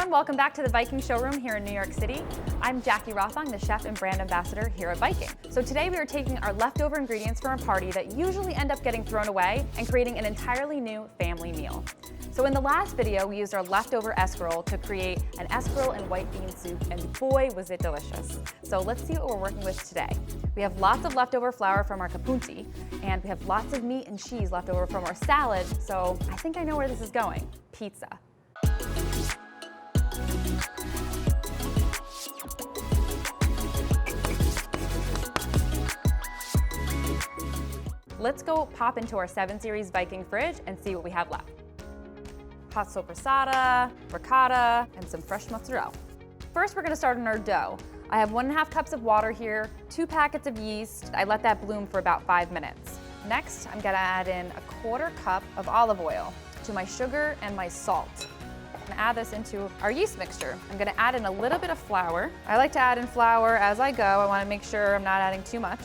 everyone, welcome back to the Viking showroom here in New York City. I'm Jackie Rothong, the chef and brand ambassador here at Viking. So today we are taking our leftover ingredients from a party that usually end up getting thrown away and creating an entirely new family meal. So in the last video, we used our leftover escarole to create an escarole and white bean soup, and boy, was it delicious. So let's see what we're working with today. We have lots of leftover flour from our capunti, and we have lots of meat and cheese left over from our salad, so I think I know where this is going: pizza. Let's go pop into our 7 Series Viking fridge and see what we have left. Hot soppressata, ricotta, and some fresh mozzarella. First, we're gonna start on our dough. I have 1.5 cups of water here, 2 packets of yeast. I let that bloom for about 5 minutes. Next, I'm gonna add in 1/4 cup of olive oil to my sugar and my salt. I'm gonna add this into our yeast mixture. I'm gonna add in a little bit of flour. I like to add in flour as I go. I wanna make sure I'm not adding too much.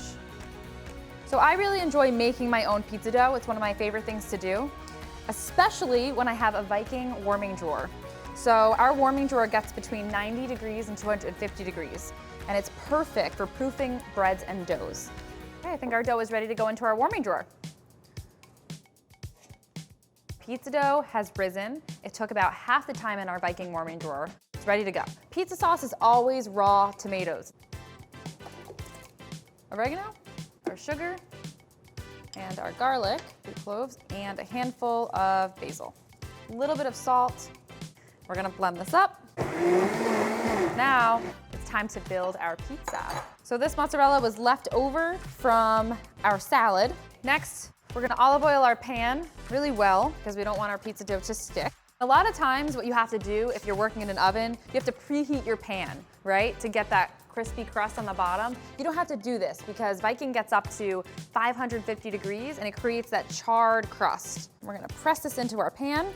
So I really enjoy making my own pizza dough. It's one of my favorite things to do, especially when I have a Viking warming drawer. So our warming drawer gets between 90 degrees and 250 degrees, and it's perfect for proofing breads and doughs. Okay, I think our dough is ready to go into our warming drawer. Pizza dough has risen. It took about half the time in our Viking warming drawer. It's ready to go. Pizza sauce is always raw tomatoes. Oregano, our sugar, and our garlic, 2 cloves, and a handful of basil. A little bit of salt. We're gonna blend this up. Now, it's time to build our pizza. So this mozzarella was left over from our salad. Next, we're gonna olive oil our pan really well because we don't want our pizza dough to stick. A lot of times what you have to do if you're working in an oven, you have to preheat your pan, right? To get that crispy crust on the bottom. You don't have to do this because Viking gets up to 550 degrees and it creates that charred crust. We're gonna press this into our pan.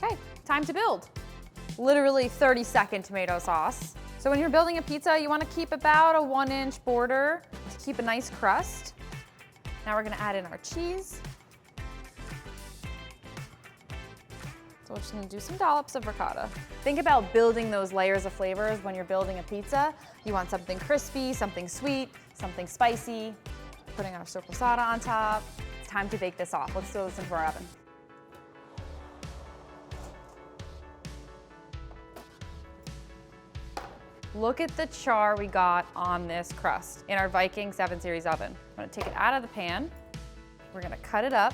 Okay, time to build. Literally 30-second tomato sauce. So when you're building a pizza, you wanna keep about a 1-inch border to keep a nice crust. Now we're gonna add in our cheese. So we're just gonna do some dollops of ricotta. Think about building those layers of flavors when you're building a pizza. You want something crispy, something sweet, something spicy. Putting our soppressata on top. It's time to bake this off. Let's throw this into our oven. Look at the char we got on this crust in our Viking 7 Series oven. I'm gonna take it out of the pan. We're gonna cut it up.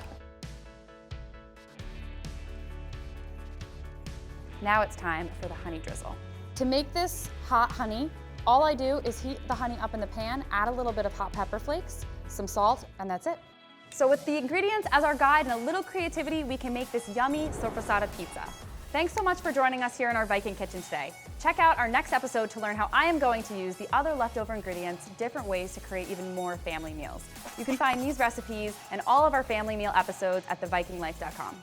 Now it's time for the honey drizzle. To make this hot honey, all I do is heat the honey up in the pan, add a little bit of hot pepper flakes, some salt, and that's it. So with the ingredients as our guide and a little creativity, we can make this yummy soppressata pizza. Thanks so much for joining us here in our Viking kitchen today. Check out our next episode to learn how I am going to use the other leftover ingredients, different ways to create even more family meals. You can find these recipes and all of our family meal episodes at thevikinglife.com.